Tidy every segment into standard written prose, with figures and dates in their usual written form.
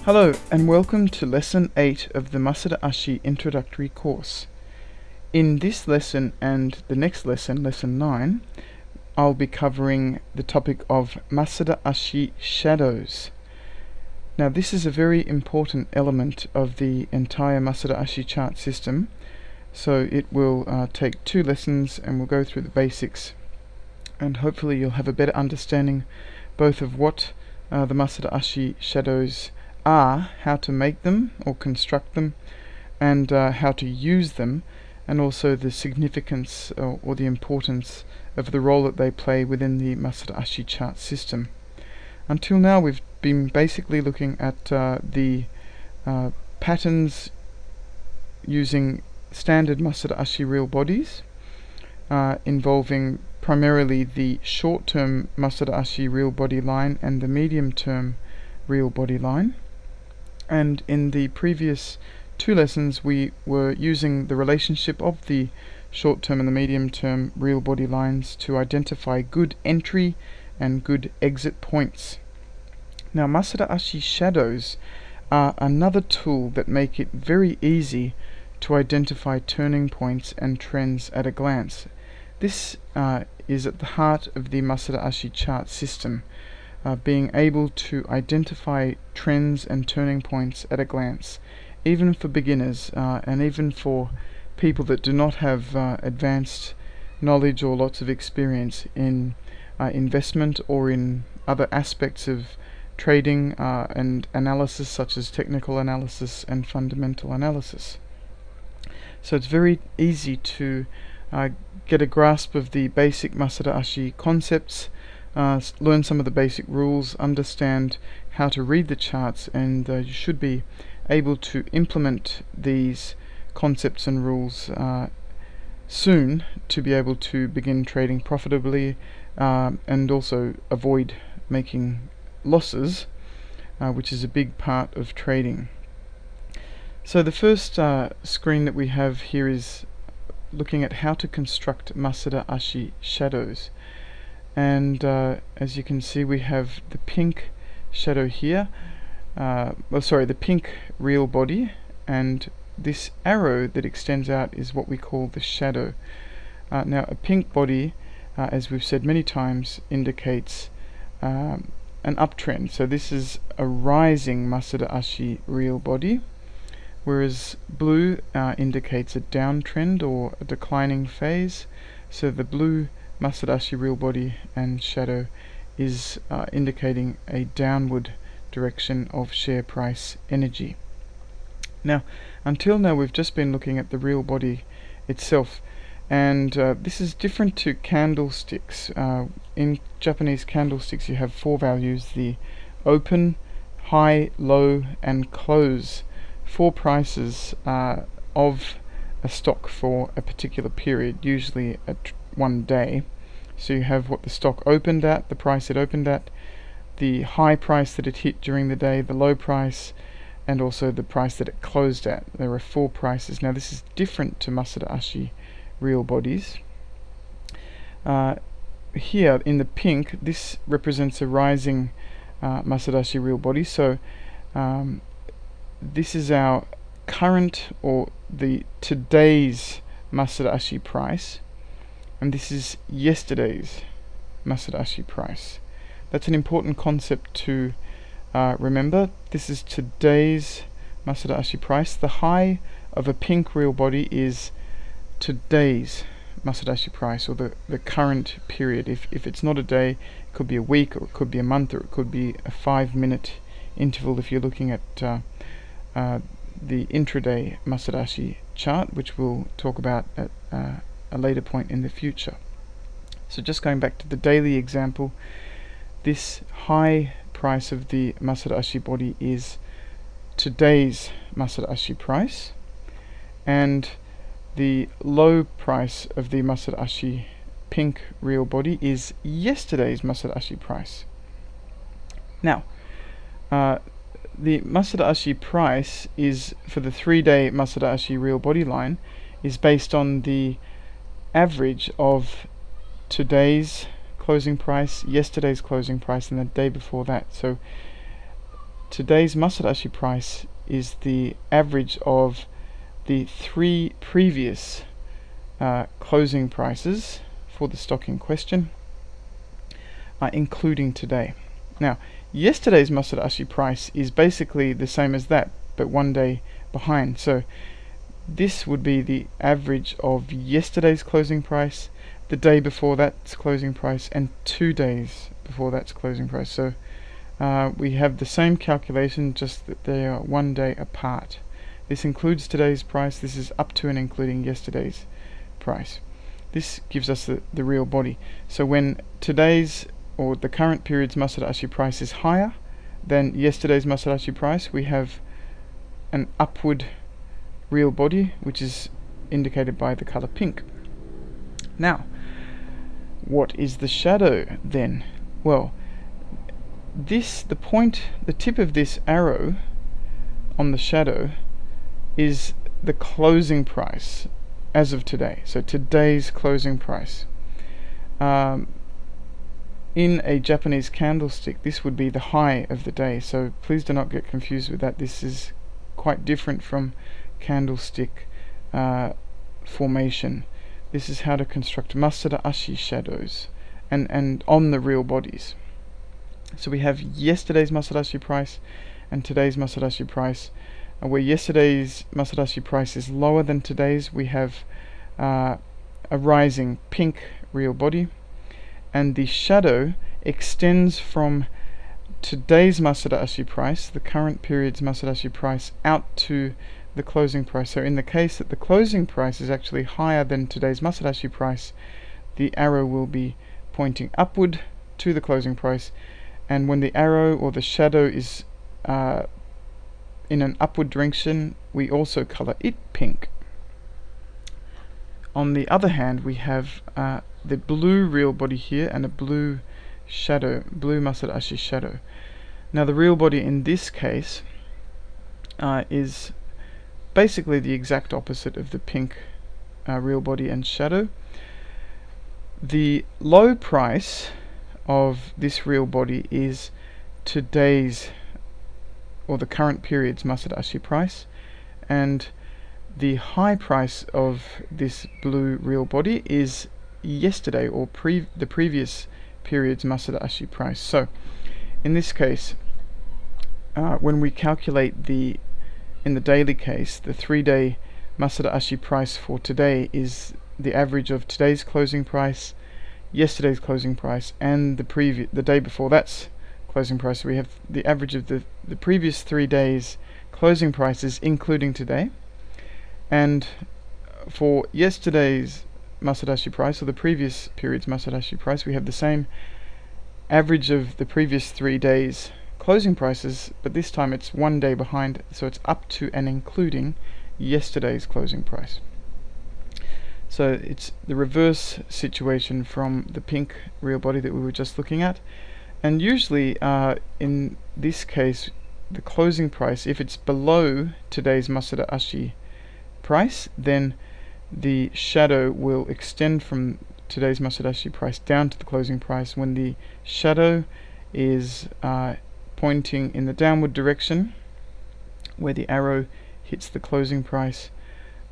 Hello and welcome to Lesson 8 of the Masuda Ashi Introductory course. In this lesson and the next lesson, Lesson 9, I'll be covering the topic of Masuda Ashi shadows. Now this is a very important element of the entire Masuda Ashi chart system, so it will take 2 lessons and we'll go through the basics, and hopefully you'll have a better understanding both of what the Masuda Ashi shadows are, how to make them or construct them, and how to use them, and also the significance or the importance of the role that they play within the Masuda Ashi chart system. Until now we've been basically looking at the patterns using standard Masuda Ashi real bodies, involving primarily the short-term Masuda Ashi real body line and the medium-term real body line. And in the previous 2 lessons we were using the relationship of the short-term and the medium-term real body lines to identify good entry and good exit points. Now Masuda Ashi shadows are another tool that make it very easy to identify turning points and trends at a glance. This is at the heart of the Masuda Ashi chart system. Being able to identify trends and turning points at a glance, even for beginners and even for people that do not have advanced knowledge or lots of experience in investment or in other aspects of trading and analysis, such as technical analysis and fundamental analysis. So it's very easy to get a grasp of the basic Masuda Ashi concepts, learn some of the basic rules, understand how to read the charts, and you should be able to implement these concepts and rules soon to be able to begin trading profitably and also avoid making losses, which is a big part of trading. So the first screen that we have here is looking at how to construct Masuda Ashi shadows. And as you can see, we have the pink shadow here, the pink real body, and this arrow that extends out is what we call the shadow. Now a pink body, as we've said many times, indicates an uptrend. So this is a rising Masuda Ashi real body, whereas blue indicates a downtrend or a declining phase. So the blue Masuda Ashi real body and shadow is indicating a downward direction of share price energy. Now, until now we've just been looking at the real body itself, and this is different to candlesticks. In Japanese candlesticks you have 4 values: the open, high, low and close, 4 prices of a stock for a particular period, usually at 1 day. So you have what the stock opened at, the price it opened at, the high price that it hit during the day, the low price, and also the price that it closed at. There are 4 prices. Now this is different to Masuda Ashi real bodies. Here in the pink, this represents a rising Masuda Ashi real body. So this is our current or the today's Masuda Ashi price, and this is yesterday's Masuda Ashi price. That's an important concept to remember. This is today's Masuda Ashi price. The high of a pink real body is today's Masuda Ashi price, or the current period. If it's not a day, it could be a week, or it could be a month, or it could be a 5-minute interval if you're looking at the intraday Masuda Ashi chart, which we'll talk about at a later point in the future. So just going back to the daily example, this high price of the Masuda Ashi body is today's Masuda Ashi price, and the low price of the Masuda Ashi pink real body is yesterday's Masuda Ashi price. Now the Masuda Ashi price is, for the 3-day Masuda Ashi real body line, is based on the average of today's closing price, yesterday's closing price, and the day before that. So today's Masuda Ashi price is the average of the 3 previous closing prices for the stock in question, including today. Now, yesterday's Masuda Ashi price is basically the same as that, but 1 day behind. So this would be the average of yesterday's closing price, the day before that's closing price, and 2 days before that's closing price. So we have the same calculation, just that they are 1 day apart. This includes today's price. This is up to and including yesterday's price. This gives us the real body. So when today's or the current period's Masuda Ashi price is higher than yesterday's Masuda Ashi price, we have an upward real body, which is indicated by the color pink. Now, what is the shadow then? Well, the tip of this arrow on the shadow is the closing price as of today. So today's closing price. In a Japanese candlestick, this would be the high of the day. So please do not get confused with that. This is quite different from candlestick formation. This is how to construct Masuda Ashi shadows and on the real bodies. So we have yesterday's Masuda Ashi price and today's Masuda Ashi price. Where yesterday's Masuda Ashi price is lower than today's, we have a rising pink real body, and the shadow extends from today's Masuda Ashi price, the current period's Masuda Ashi price, out to the closing price. So in the case that the closing price is actually higher than today's Masuda Ashi price, the arrow will be pointing upward to the closing price, and when the arrow or the shadow is in an upward direction, we also color it pink. On the other hand, we have the blue real body here and a blue shadow, blue Masuda Ashi shadow. Now the real body in this case is basically the exact opposite of the pink real body and shadow. The low price of this real body is today's or the current period's Masuda Ashi price, and the high price of this blue real body is yesterday or the previous period's Masuda Ashi price. So in this case, when we calculate in the daily case, the 3-day Masuda Ashi price for today is the average of today's closing price, yesterday's closing price, and the day before that's closing price. So we have the average of the previous 3 days closing prices, including today. And for yesterday's Masuda Ashi price, or the previous period's Masuda Ashi price, we have the same average of the previous 3 days closing prices, but this time it's 1 day behind, so it's up to and including yesterday's closing price. So it's the reverse situation from the pink real body that we were just looking at. And usually in this case, the closing price, if it's below today's Masuda Ashi price, then the shadow will extend from today's Masuda Ashi price down to the closing price. When the shadow is pointing in the downward direction, where the arrow hits the closing price,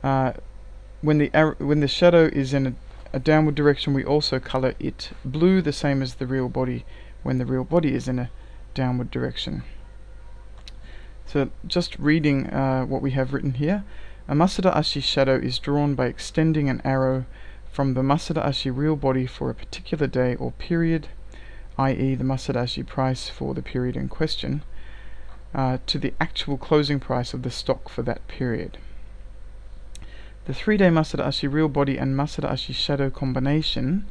when the shadow is in a downward direction, we also color it blue, the same as the real body when the real body is in a downward direction. So just reading what we have written here, a Masuda Ashi shadow is drawn by extending an arrow from the Masuda Ashi real body for a particular day or period, i.e. the Masuda Ashi price for the period in question, to the actual closing price of the stock for that period. The 3-day Masuda Ashi real body and Masuda Ashi shadow combination,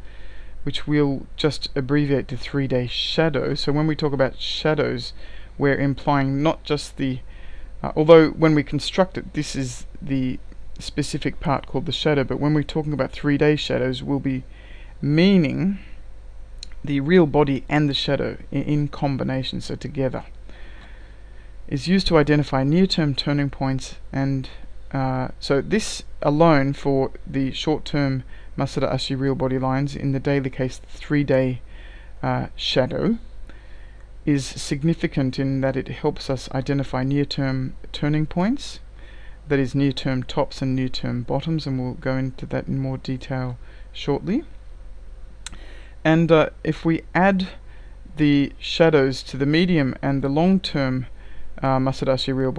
which we'll just abbreviate to 3-day shadow. So when we talk about shadows, we're implying not just the although when we construct it, this is the specific part called the shadow, but when we're talking about 3-day shadows, we'll be meaning the real body and the shadow in combination, so together. Is used to identify near-term turning points, and so this alone for the short-term Masuda Ashi real body lines, in the daily case the 3-day shadow, is significant in that it helps us identify near-term turning points, that is near-term tops and near-term bottoms, and we'll go into that in more detail shortly. And if we add the shadows to the medium and the long-term Masuda Ashi real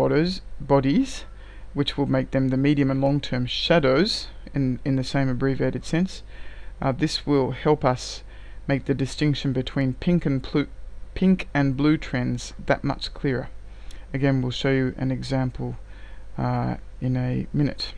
bodies, which will make them the medium and long-term shadows in the same abbreviated sense, this will help us make the distinction between pink and blue trends that much clearer. Again, we'll show you an example in a minute.